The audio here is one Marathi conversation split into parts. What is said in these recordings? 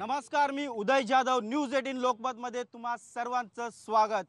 नमस्कार, मी उदय जाधव, न्यूज 18 लोकमतमध्ये तुम्हा सर्वांचं स्वागत।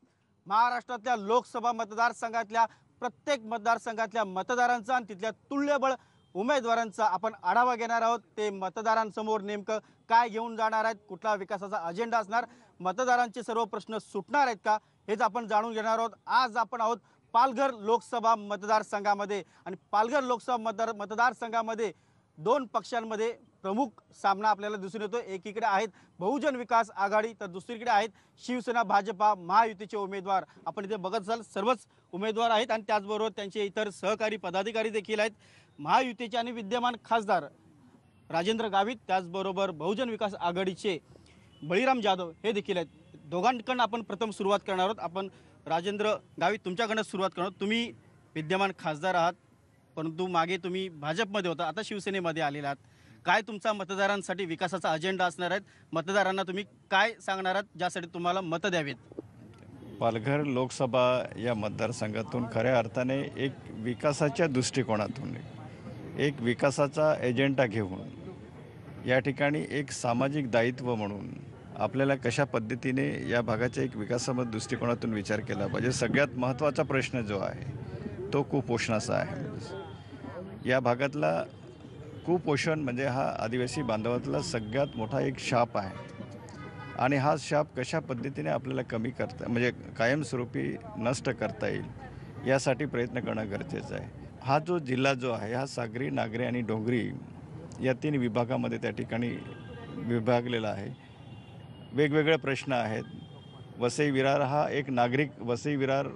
महाराष्ट्रातल्या लोकसभा मतदारसंघातल्या प्रत्येक मतदारसंघातल्या मतदारांचा आणि तिथल्या तुल्यबळ उमेदवारांचा आपण आढावा घेणार आहोत। ते मतदारांसमोर नेमकं काय घेऊन जाणार आहेत, कुठला विकासाचा अजेंडा असणार, मतदारांचे सर्व प्रश्न सुटणार आहेत का, हेच आपण जाणून घेणार आहोत। आज आपण आहोत पालघर लोकसभा मतदारसंघामध्ये आणि पालघर लोकसभा मतदारसंघामध्ये दोन पक्षांमध्ये प्रमुख सामना आपल्याला दिसून येतो। एकीकडे आहेत बहुजन विकास आघाडी तर दुसरीकडे आहेत शिवसेना भाजपा महायुतीचे उमेदवार। आपण इथे बघत असाल सर्वच उमेदवार आहेत आणि त्याचबरोबर त्यांचे इतर सहकारी पदाधिकारी देखील आहेत। महायुतीचे आणि विद्यमान खासदार राजेंद्र गावित, त्याचबरोबर बहुजन विकास आघाडीचे बळीराम जाधव हे देखील आहेत। दोघांकडून आपण प्रथम सुरुवात करणार आहोत। आपण राजेंद्र गावित तुमच्याकडून सुरुवात करणार आहोत। तुम्ही विद्यमान खासदार आहात, परंतु मागे तुम्ही भाजपमध्ये होता, आता शिवसेनेमध्ये आलेला आहात। काय तुमचा मतदारांसाठी विकासाचा अजेंडा असणार आहे? मतदारांना तुम्ही काय सांगणार आहात ज्यासाठी तुम्हाला मत द्यावेत? पालघर लोकसभा या मतदारसंघातून खऱ्या अर्थाने एक विकासाच्या दृष्टिकोनातून एक विकासाचा एजेंडा घेऊन या ठिकाणी एक सामाजिक दायित्व म्हणून आपल्याला कशा पद्धतीने या भागाच्या एक विकासामध्ये दृष्टिकोनातून विचार केला पाहिजे। सगळ्यात महत्त्वाचा प्रश्न जो आहे तो कुपोषणाचा आहे। या भागातला कुपोषण म्हणजे हा आदिवासी बांधवातला सगळ्यात मोठा एक शाप आहे आणि हा शाप कशा पद्धतीने आपल्याला कमी करता म्हणजे कायमस्वरूपी नष्ट करता येईल यासाठी प्रयत्न करणं गरजेचं आहे। हा जो जिल्हा जो आहे हा सागरी, नागरी आणि डोंगरी या तीन विभागामध्ये त्या ठिकाणी विभागलेला आहे। वेगवेगळे प्रश्न आहेत। वसई विरार हा एक नागरिक वसई विरार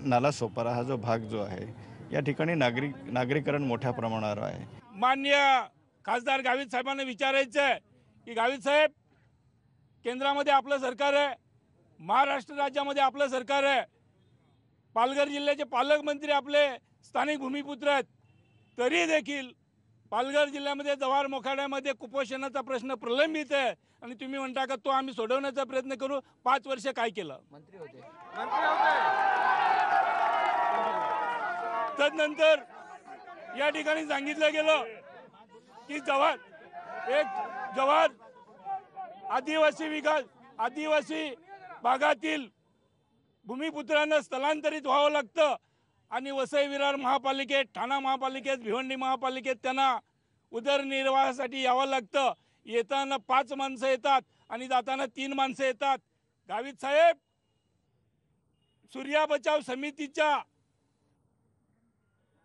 नालासोपारा हा जो भाग जो आहे या ठिकाणी नागरीकरण मोठ्या प्रमाणावर आहे। माननीय खासदार गावित साहेबांना विचारायचं आहे की गावित साहेब, केंद्रामध्ये आपलं सरकार आहे, महाराष्ट्र राज्यामध्ये आपलं सरकार आहे, पालघर जिल्ह्याचे पालकमंत्री आपले स्थानिक भूमिपुत्र आहेत, तरी देखील पालघर जिल्ह्यामध्ये जव्हार मोखाड्यामध्ये कुपोषणाचा प्रश्न प्रलंबित आहे आणि तुम्ही म्हणता का तो आम्ही सोडवण्याचा प्रयत्न करू। 5 वर्ष काय केलं? मंत्री होते। तदनंतर या ठिकाणी सांगितलं गेलं की जव्हार आदिवासी भागातील भूमिपुत्रांना स्थलांतरित व्हावं लागतं आणि वसई विरार महापालिकेत, ठाणा महापालिकेत, भिवंडी महापालिकेत त्यांना उदरनिर्वाहासाठी यावं लागतं। येताना 5 माणसं येतात आणि जाताना 3 माणसं येतात। गावित साहेब, सूर्या बचाव समितीच्या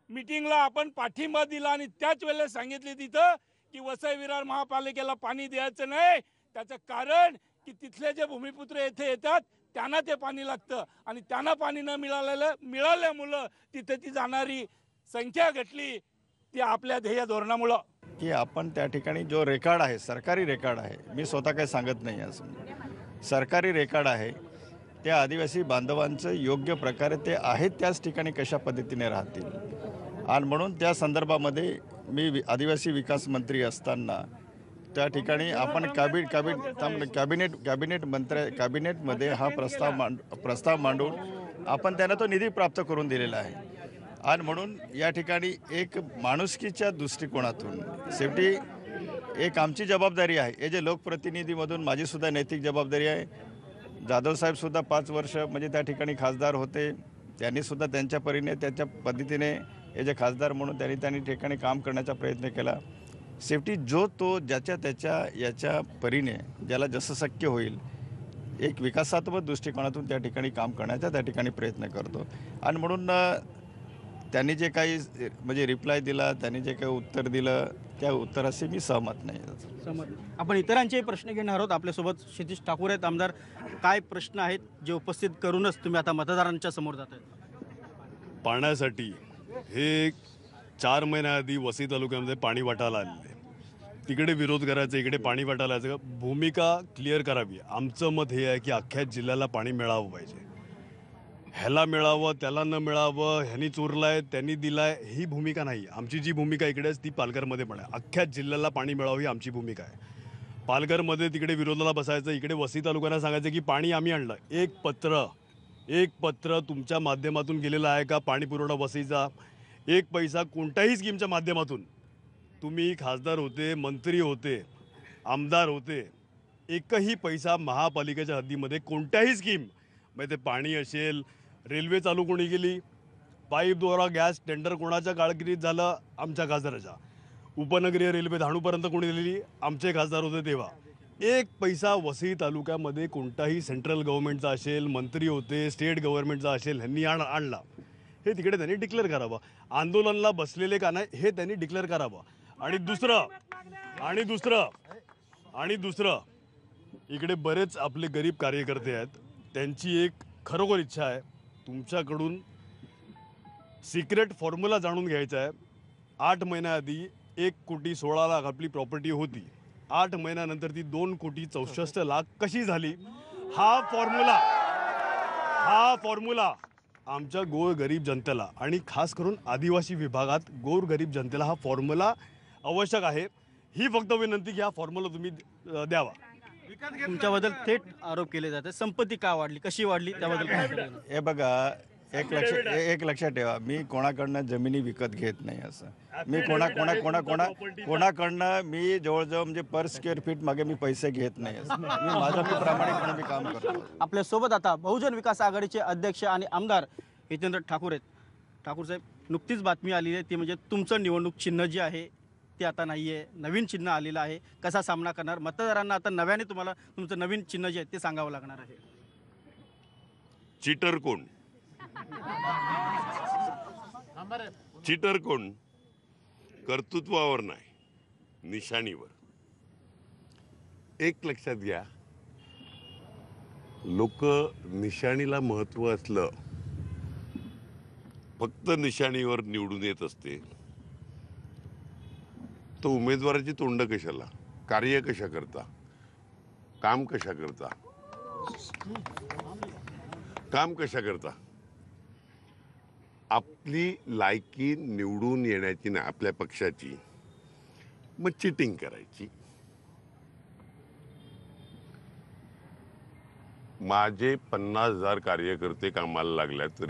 मीटिंगला आपण पाठिंबा दिला आणि त्याच वेळेला सांगितले तिथं की वसई विरार महापालिकेला पाणी द्यायचं नाही। त्याचं कारण की तिथले जे भूमिपुत्र येथे येतात त्यांना ते पाणी लागतं आणि त्यांना पाणी न मिळाल्यामुळं तिथे ती जाणारी संख्या घटली, ती आपल्या ध्येय धोरणामुळं। की आपण त्या ठिकाणी जो रेकॉर्ड आहे, सरकारी रेकॉर्ड आहे, मी स्वतः काही सांगत नाही, असं सरकारी रेकॉर्ड आहे, त्या आदिवासी बांधवांचं योग्य प्रकारे ते आहेत त्याच ठिकाणी कशा पद्धतीने राहतील आणि म्हणून त्या संदर्भामध्ये मी आदिवासी विकास मंत्री असताना त्या ठिकाणी आपण कॅबिनेटमध्ये हा प्रस्ताव मांडून आपण त्यांना तो निधी प्राप्त करून दिलेला आहे आणि म्हणून या ठिकाणी एक माणुसकीच्या दृष्टिकोनातून शेवटी एक आमची जबाबदारी आहे। हे जे लोकप्रतिनिधीमधून माझीसुद्धा नैतिक जबाबदारी आहे। जाधव साहेबसुद्धा 5 वर्ष म्हणजे त्या ठिकाणी खासदार होते, त्यांनीसुद्धा त्यांच्या परीने त्यांच्या पद्धतीने हे जे खासदार म्हणून त्यांनी ठिकाणी काम करण्याचा प्रयत्न केला। शेवटी तो ज्याच्या याच्या परीने ज्याला जसं शक्य होईल एक विकासात्मक दृष्टिकोनातून त्या ठिकाणी काम करण्याचा त्या ठिकाणी प्रयत्न करतो आणि म्हणून त्यांनी जे काही म्हणजे रिप्लाय दिला, त्यांनी जे काही उत्तर दिलं त्या उत्तराशी मी सहमत नाही। आपण इतरांचे प्रश्न घेणार आहोत। आपल्यासोबत क्षितिज ठाकूर आहेत। आमदार, काय प्रश्न आहेत जे उपस्थित करूनच तुम्ही आता मतदारांच्या समोर जात आहेत? पाण्यासाठी हे 4 महिन्याआधी वसई तालुक्यामध्ये पाणी वाटायला आलेलं आहे, तिकडे विरोध करायचा, इकडे पाणी वाटायला यायचं, भूमिका क्लिअर करावी। आमचं मत हे आहे की अख्ख्या जिल्ह्याला पाणी मिळावं पाहिजे, ह्याला मिळावं त्याला न मिळावं, ह्यांनी चोरलाय त्यांनी दिलाय ही भूमिका नाही। आमची जी भूमिका इकडे ती पालघरमध्ये पण आहे, अख्ख्या जिल्ह्याला पाणी मिळावं ही आमची भूमिका आहे। पालघरमध्ये तिकडे विरोधाला बसायचं, इकडे वसई तालुक्याला सांगायचं की पाणी आम्ही आणलं। एक पत्र तुमच्या माध्यमातून गेलेलं आहे का पाणी पुरवठा वसईचा? एक पैसा कोणत्याही स्कीमच्या माध्यमातून तुम्ही खासदार होते, मंत्री होते, आमदार होते, एकही पैसा महापालिकेच्या हद्दीमध्ये कोणत्याही स्कीम म्हणजे ते पाणी असेल, रेल्वे चालू कोणी केली, पाईपद्वारा गॅस टेंडर कोणाच्या काळगिरीत झालं, आमच्या खासदाराच्या. उपनगरीय रेल्वे धाणूपर्यंत कोणी दिलेली, आमचे खासदार होते तेव्हा. एक पैसा वसई तालुक्यामध्ये कोणताही सेंट्रल गव्हर्नमेंटचा असेल, मंत्री होते, स्टेट गव्हर्नमेंटचा असेल, ह्यांनी आणला हे तिकडे त्यांनी डिक्लेअर करावं. आंदोलनाला बसलेले का नाही हे त्यांनी डिक्लेअर करावं. आणि दुसरं इकडे बरेच आपले गरीब कार्यकर्ते आहेत, त्यांची एक खरोखर इच्छा आहे तुमच्याकडून सिक्रेट फॉर्म्युला जाणून घ्यायचा आहे. 8 महिन्याआधी 1,16,00,000 आपली प्रॉपर्टी होती, 8 महिन्यानंतर ती 2,64,00,000 कशी झाली? हा फॉर्म्युला आमच्या गोरगरीब जनतेला आणि खास करून आदिवासी विभागात गोरगरीब जनतेला हा फॉर्म्युला आवश्यक आहे. ही फक्त विनंती की हा फॉर्म्युला तुम्ही द्यावा. तुमच्याबद्दल थेट आरोप केले जाते. संपत्ती का वाढली, कशी वाढली, त्याबद्दल काय सांगाल? हे बघा, एक लक्षात ठेवा, मी कोणाकडनं जमिनी विकत घेत नाही. असं मी कोणाकडनं मी जवळजवळ म्हणजे पर स्क्वेअर फीट मागे मी पैसे घेत नाही. असं मी प्रामाणिकपणे मी काम करतो. आपल्यासोबत आता बहुजन विकास आघाडीचे अध्यक्ष आणि आमदार हितेंद्र ठाकूर आहेत. ठाकूर साहेब, नुकतीच बातमी आलेली आहे ती म्हणजे तुमचं निवडणूक चिन्ह जे आहे ते आता नाही आहे, नवीन चिन्ह आलेलं आहे. कसा सामना करणार? मतदारांना आता नव्याने तुम्हाला तुमचं नवीन चिन्ह जे आहे ते सांगावं लागणार आहे. चीटर कोण? चीटर कोण? कर्तृत्वावर नाही, निशाणीवर. एक लक्षात घ्या, लोक निशाणीला महत्व असलं, फक्त निशाणीवर निवडून येत असते तो उमेदवाराची तोंड कशाला, कार्य कशा करता, काम कशा करता, आपली लायकी निवडून येण्याची ना आपल्या पक्षाची, मग चिटिंग करायची. माझे 50,000 कार्यकर्ते कामाला लागल्यात.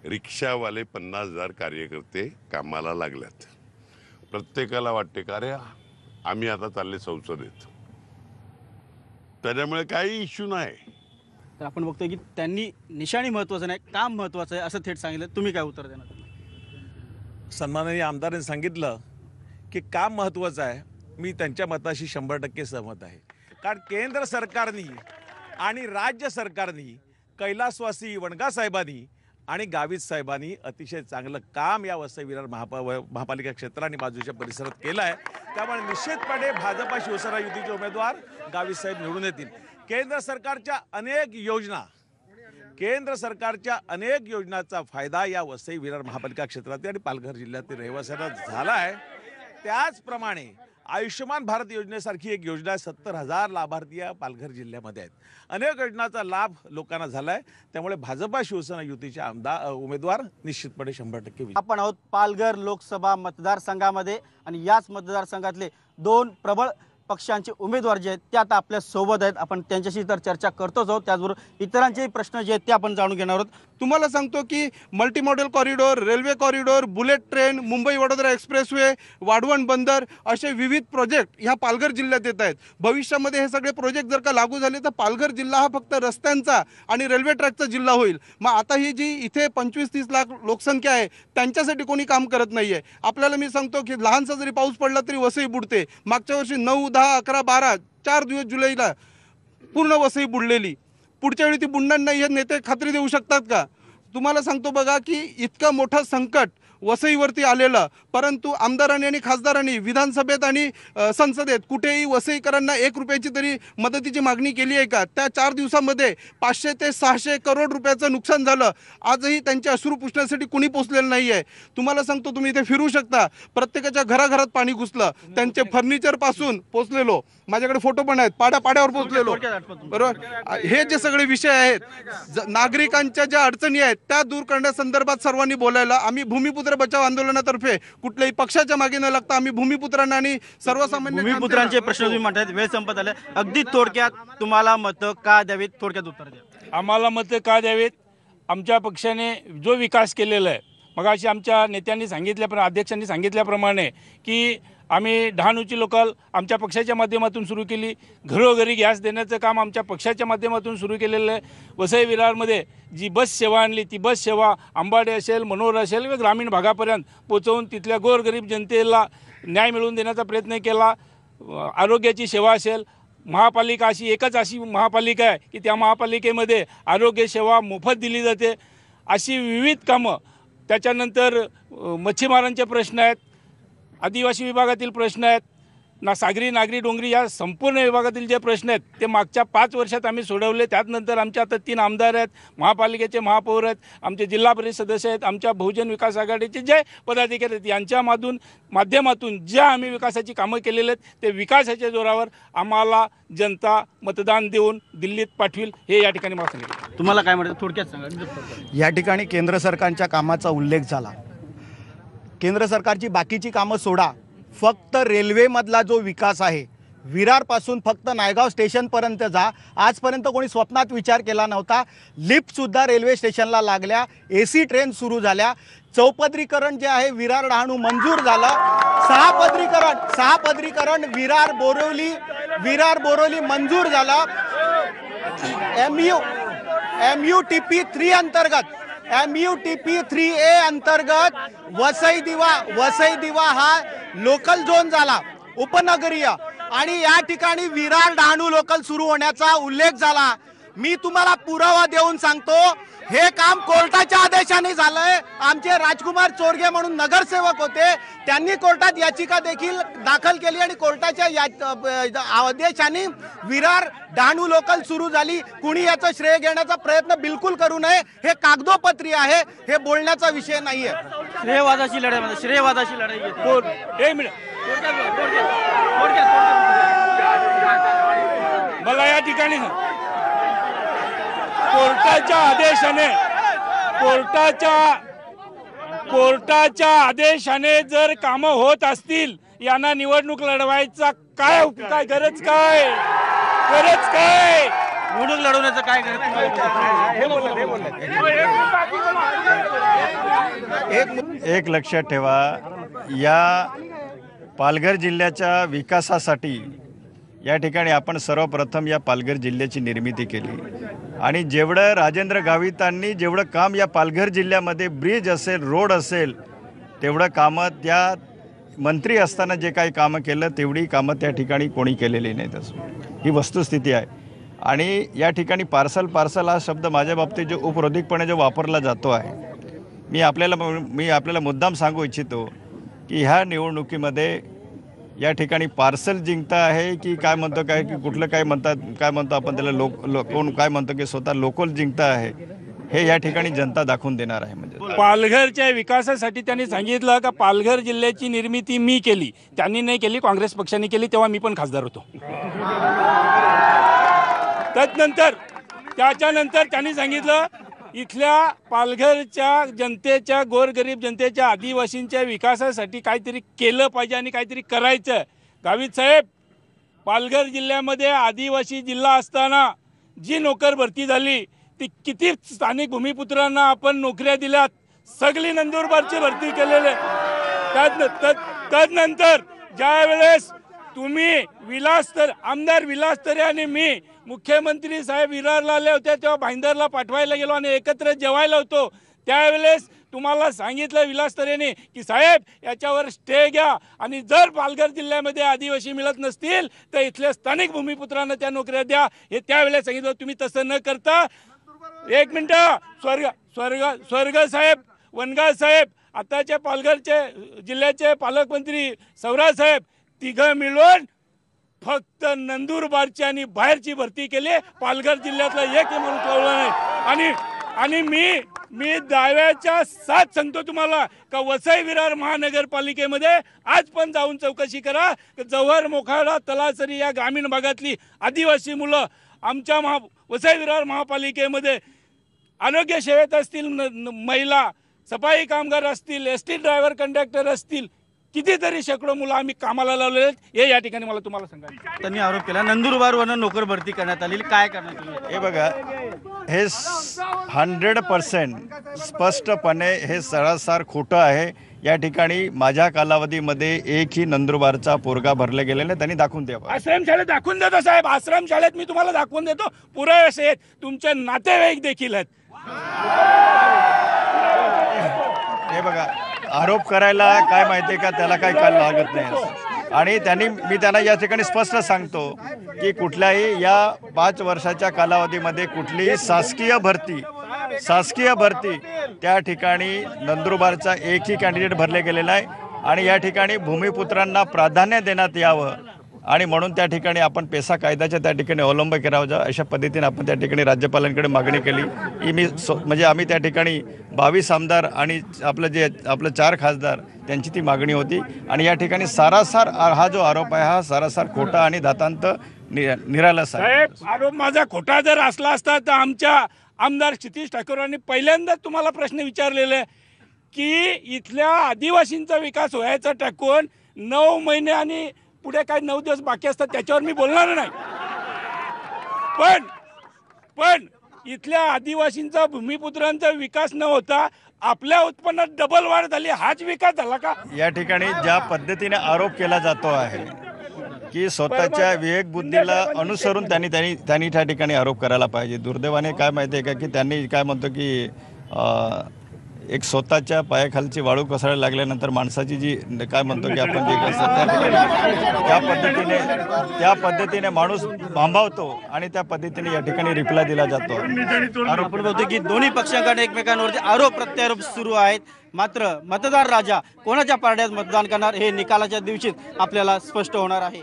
रिक्षावाले 50,000 कार्यकर्ते कामाला लागल्यात. प्रत्येकाला वाटते का रे आम्ही आता चालले संसदेत, त्याच्यामुळे काही इश्यू नाही. तर आपण बघतोय की त्यांनी निशाणी महत्त्वाचं नाही, काम महत्त्वाचं आहे असं थेट सांगितलं. तुम्ही काय उत्तर देणार? सन्माननीय आमदारांनी सांगितलं की काम महत्त्वाचं आहे. मी त्यांच्या मताशी 100% सहमत आहे. कारण केंद्र सरकारनी आणि राज्य सरकारनी, कैलासवासी वणगा साहेबांनी आणि गावित साहेबांनी अतिशय चांगलं काम या वसई विरार महापालिका क्षेत्र आणि बाजूच्या परिसरात केलं आहे. त्यामुळे निश्चितपणे भाजपा शिवसेना युतीचे उमेदवार गावित साहेब निवडून येतील. केंद्र सरकारच्या अनेक योजनांचा फायदा या वसई विरार महापालिका क्षेत्रातील आणि पालघर जिल्ह्यातील रहिवाशांना झाला आहे. त्याचप्रमाणे आयुष्यमान भारत योजनेसारखी एक योजना 70,000 लाभार्थी या पालघर जिल्ह्यामध्ये आहेत. अनेक योजनांचा लाभ लोकांना झाला आहे. त्यामुळे भाजपा शिवसेना युतीचे उमेदवार निश्चितपणे 100% आपण आहोत पालघर लोकसभा मतदारसंघामध्ये आणि याच मतदारसंघातले 2 प्रबळ पक्षांचे उमेदवार जे आहेत ते आता आपल्या सोबत आहेत. आपण त्यांच्याशी तर चर्चा करतोच आहोत, त्याचबरोबर इतरांचेही प्रश्न जे आहेत ते आपण जाणून घेणार आहोत. तुम्हाला सांगतो की multi model corridor, railway corridor, bullet train, Mumbai Vadodara expressway, Vadhavan बंदर असे विविध प्रोजेक्ट ह्या पालघर जिल्ह्यात येत आहेत. भविष्यामध्ये हे सगळे प्रोजेक्ट जर का लागू झाले तर पालघर जिल्हा हा फक्त रस्त्यांचा आणि रेल्वे ट्रॅकचा जिल्हा होईल. मग आता ही जी इथे 25-30 लाख लोकसंख्या आहे त्यांच्यासाठी कोणी काम करत नाहीये. आपल्याला मी सांगतो की लहानसा जरी पाऊस पडला तरी वसई बुडते. मागच्या वर्षी 9, 10, 11, 12 4 दिवस जुलैला पूर्ण वसई बुडलेली. पुढच्या वेळी ती बुडणार नाही हे नेते खात्री देऊ शकतात का? तुम्हाला सांगतो बघा की इतकं मोठं संकट वसईवरती आलेलं, परंतु आमदारांनी आणि खासदारांनी विधानसभेत आणि संसदेत कुठेही वसईकरांना 1 रुपयाची तरी मदतीची मागणी केली आहे का? त्या 4 दिवसामध्ये 500 ते 600 करोड रुपयाचं नुकसान झालं. आजही त्यांचे अश्रू पुसण्यासाठी कुणी पोचलेलं नाही आहे. तुम्हाला सांगतो, तुम्ही इथे फिरू शकता, प्रत्येकाच्या घराघरात पाणी घुसलं. त्यांचे फर्निचर पासून पोचलेलो, माझ्याकडे फोटो पण आहेत, पाड्यावर पोचलेलो. बरोबर, हे जे सगळे विषय आहेत, नागरिकांच्या ज्या अडचणी आहेत त्या दूर करण्यासंदर्भात सर्वांनी बोलायला. आम्ही भूमिपुत्र बचाव आंदोलनातर्फे कुठल्याही पक्षाच्या मागे न लागता आम्ही भूमिपुत्रांना आणि सर्वसामान्य भूमिपुत्रांचे प्रश्न तुम्ही म्हणतात, वेळ संपत आले. अगदी थोडक्यात तुम्हाला मतं का द्यावीत, थोडक्यात उत्तर द्या. आम्हाला मतं का द्यावीत? आमच्या पक्षाने जो विकास केलेला आहे, मग अशी आमच्या नेत्यांनी सांगितल्याप्रमाणे, अध्यक्षांनी सांगितल्याप्रमाणे की आम्ही डहाणूची लोकल आमच्या पक्षाच्या माध्यमातून सुरू केली. घरोघरी गॅस देण्याचं काम आमच्या पक्षाच्या माध्यमातून सुरू केलेलं आहे. वसई विरारमध्ये जी बस सेवा आणली ती बस सेवा अंबाडे असेल, मनोहर असेल किंवा ग्रामीण भागापर्यंत पोहोचवून तिथल्या गोरगरीब जनतेला न्याय मिळवून देण्याचा प्रयत्न केला. आरोग्याची सेवा असेल, महापालिका एकच अशी महापालिका आहे की त्या महापालिकेमध्ये आरोग्य सेवा मोफत दिली जाते. अशी विविध कामं. त्याच्यानंतर मच्छीमारांचे प्रश्न आहेत, आदिवासी विभागातील प्रश्न आहेत, सागरी नागरी डोंगरी या संपूर्ण विभागातील जे प्रश्न आहेत ते मागच्या 5 वर्षात आम्ही सोडवले. त्यानंतर आमच्या आता 3 आमदार आहेत, महापालिकेचे महापौर आहेत, आमचे जिल्हा परिषद सदस्य आहेत, आमच्या बहुजन विकास आघाडीचे जे पदाधिकारी आहेत यांच्या माध्यमातून ज्या आम्ही विकासाची कामं केलेली आहेत ते विकासाच्या जोरावर आम्हाला जनता मतदान देऊन दिल्लीत पाठविल हे या ठिकाणी मला सांगितलं. तुम्हाला काय म्हणतात थोडक्यात सांगा. या ठिकाणी केंद्र सरकारच्या कामाचा उल्लेख झाला. केंद्र सरकारची बाकीची कामं सोडा, फक्त रेल्वेमधला जो विकास आहे, विरारपासून फक्त नायगाव स्टेशनपर्यंत जा. आजपर्यंत कोणी स्वप्नात विचार केला नव्हता. लिफ्टसुद्धा रेल्वे स्टेशनला लागल्या, AC ट्रेन सुरू झाल्या. चौपदरीकरण जे आहे विरार डहाणू मंजूर झालं. सहा पदरीकरण विरार बोरिवली मंजूर झालं. MUTP 3 अंतर्गत MUTP 3A अंतर्गत वसई दिवा हा लोकल झोन झाला, उपनगरीय, आणि या ठिकाणी विरार डहाणू लोकल सुरू होण्याचा उल्लेख झाला. मी तुम्हाला पुरावा देऊन सांगतो, हे काम कोर्टाच्या आदेशाने झालंय. आमचे राजकुमार चोरगे म्हणून नगरसेवक होते, त्यांनी कोर्टात याचिका देखील दाखल केली आणि कोर्टाच्या आदेशाने विरार डहाणू लोकल सुरू झाली. कुणी याचं श्रेय घेण्याचा प्रयत्न बिलकुल करू नये. हे कागदोपत्री आहे, हे बोलण्याचा विषय नाहीये. श्रेयवादाची लढाई घेतो. एक मिनिट, मला या ठिकाणी कोर्टाच्या आदेशाने जर कामं होत असतील, यांना निवडणूक लढवायचा काय गरज काय? निवडणूक लढवण्याचं काय गरज? एक लक्षात ठेवा, या पालघर जिल्ह्याच्या विकासासाठी या ठिकाणी आपण सर्वप्रथम या पालघर जिल्ह्याची निर्मिती केली आणि जेवढं राजेंद्र गावितांनी जेवढं काम या पालघर जिल्ह्यामध्ये ब्रिज असेल, रोड असेल, तेवढं कामं त्या मंत्री असताना जे काही कामं केलं तेवढी कामं त्या ठिकाणी कोणी केलेली नाहीत. ही वस्तुस्थिती आहे. आणि या ठिकाणी पार्सल हा शब्द माझ्या बाबतीत जो उपरोधिकपणे जो वापरला जातो आहे, मी आपल्याला मुद्दाम सांगू इच्छितो की ह्या निवडणुकीमध्ये या ठिकाणी पार्सल जिंकता आहे की काय म्हणतो, काय की कुठलं काय म्हणतो आपण त्याला कोण काय म्हणतो की स्वतः लोकल जिंकता आहे, हे या ठिकाणी जनता दाखवून देणार आहे. म्हणजे पालघरच्या विकासासाठी त्यांनी सांगितलं का पालघर जिल्ह्याची निर्मिती मी केली, त्यांनी नाही केली, काँग्रेस पक्षाने केली, तेव्हा मी पण खासदार होतो. त्याच्यानंतर त्यांनी सांगितलं इथल्या पालघरच्या जनतेच्या, गोरगरीब जनतेच्या, आदिवासींच्या विकासासाठी काहीतरी केलं पाहिजे आणि काहीतरी करायचं. गावित साहेब, पालघर जिल्ह्यामध्ये आदिवासी जिल्हा असताना जी नोकर भरती झाली ती किती स्थानिक भूमिपुत्रांना आपण नोकऱ्या दिल्यात, सगळी नंदुरबारची भरती केलेले. त्यानंतर ज्या वेळेस तुम्ही आमदार विलास तरे आणि मी मुख्यमंत्री साहेब विरारला आले होते तेव्हा भाईंदरला पाठवायला गेलो आणि एकत्र जेवायला होतो, त्यावेळेस तुम्हाला सांगितलं विलास तरेने की साहेब याच्यावर स्टे घ्या आणि जर पालघर जिल्ह्यामध्ये आदिवासी मिळत नसतील तर इथल्या स्थानिक भूमिपुत्रांना त्या नोकऱ्या द्या, हे त्यावेळेस सांगितलं. तुम्ही तसं न करता, एक मिनिट, स्वर्ग साहेब, वनगाळ साहेब, आताच्या पालघरचे जिल्ह्याचे पालकमंत्री सौराज साहेब, तिघं मिळून फक्त नंदुरबारची आणि बाहेरची भरती केली, पालघर जिल्ह्यातला एक माणूस ठेवला नाही. आणि मी दाव्याच्या साथ सांगतो तुम्हाला का वसई विरार महानगरपालिकेमध्ये आज पण जाऊन चौकशी करा. जव्हर, मोखाडा, तलासरी या ग्रामीण भागातली आदिवासी मुलं आमच्या वसई विरार महापालिकेमध्ये आरोग्य सेवेत असतील, महिला सफाई कामगार असतील, ST ड्रायव्हर कंडक्टर असतील, कितीतरी शेकडो मुलं आम्ही कामाला लावलेले आहेत. हे या ठिकाणी मला तुम्हाला सांगायचं. त्यांनी आरोप केला नंदुरबारवरनं नोकर भरती करण्यात आली, काय करण्यात आली? हे बघा, हे 100% स्पष्टपणे हे सरासर खोटं आहे. या ठिकाणी माझ्या कालावधीमध्ये एकही नंदुरबारचा पोरगा भरले गेले नाही, त्यांनी दाखवून द्यावा. आश्रमशाळेत दाखवून देतो साहेब, आश्रमशाळेत मी तुम्हाला दाखवून देतो. पुरावे असे आहेत, तुमचे नातेवाईक देखील आहेत. हे बघा, आरोप करायला काय माहितीये का, त्याला काय काल लागत नाही. आणि मी त्यांना या ठिकाणी स्पष्ट सांगतो की कुठल्याही या 5 वर्षाच्या कालावधीमध्ये कुठलीही शासकीय भरती त्या ठिकाणी नंदुरबारचा एकही कॅन्डिडेट भरले गेले नाही. आणि या ठिकाणी भूमिपुत्रांना प्राधान्य देण्यात यावं आणि म्हणून त्या ठिकाणी आपण पेसा कायद्याच्या त्या ठिकाणी अवलंब करावा, अशा पद्धतीने आपण त्या ठिकाणी राज्यपालांकडे मागणी केली. ही म्हणजे आम्ही त्या ठिकाणी 22 आमदार आणि आपलं 4 खासदार त्यांची ती मागणी होती. आणि या ठिकाणी सारासार हा जो आरोप आहे हा सारासार खोटा आणि दातांत निराळस आहे. साहेब, आरोप माझा खोटा जर असला असता तर आमच्या आमदार क्षितिज ठाकूरांनी पहिल्यांदाच तुम्हाला प्रश्न विचारलेले की इथल्या आदिवासींचा विकास व्हायचा टाकून 9 महिने आणि पुढे काही 9 दिवस बाकी असतात त्याच्यावर मी बोलणार नाही. पण इथल्या आदिवासींचा भूमिपुत्रांचा विकास न होता आपल्या उत्पन्नात डबल वाढ झाली, हाच विकास झाला का? या ठिकाणी ज्या पद्धतीने आरोप केला जातो आहे की स्वतःच्या विवेक बुद्धीला अनुसरून त्यांनी त्या ठिकाणी आरोप करायला पाहिजे. दुर्दैवाने काय माहिती आहे का की त्यांनी काय म्हणतो की एक स्वतःच्या पायाखालची वाळू कोसळायला लागल्यानंतर माणसाची जी काय म्हणतो की आपण जे त्या पद्धतीने माणूस भांबावतो आणि त्या पद्धतीने या ठिकाणी रिप्लाय दिला जातो. आपण बघतो की दोन्ही पक्षांकडे एकमेकांवरती आरोप प्रत्यारोप सुरू आहेत. मात्र मतदार राजा कोणाच्या पारड्यात मतदान करणार हे निकालाच्या दिवशीच आपल्याला स्पष्ट होणार आहे.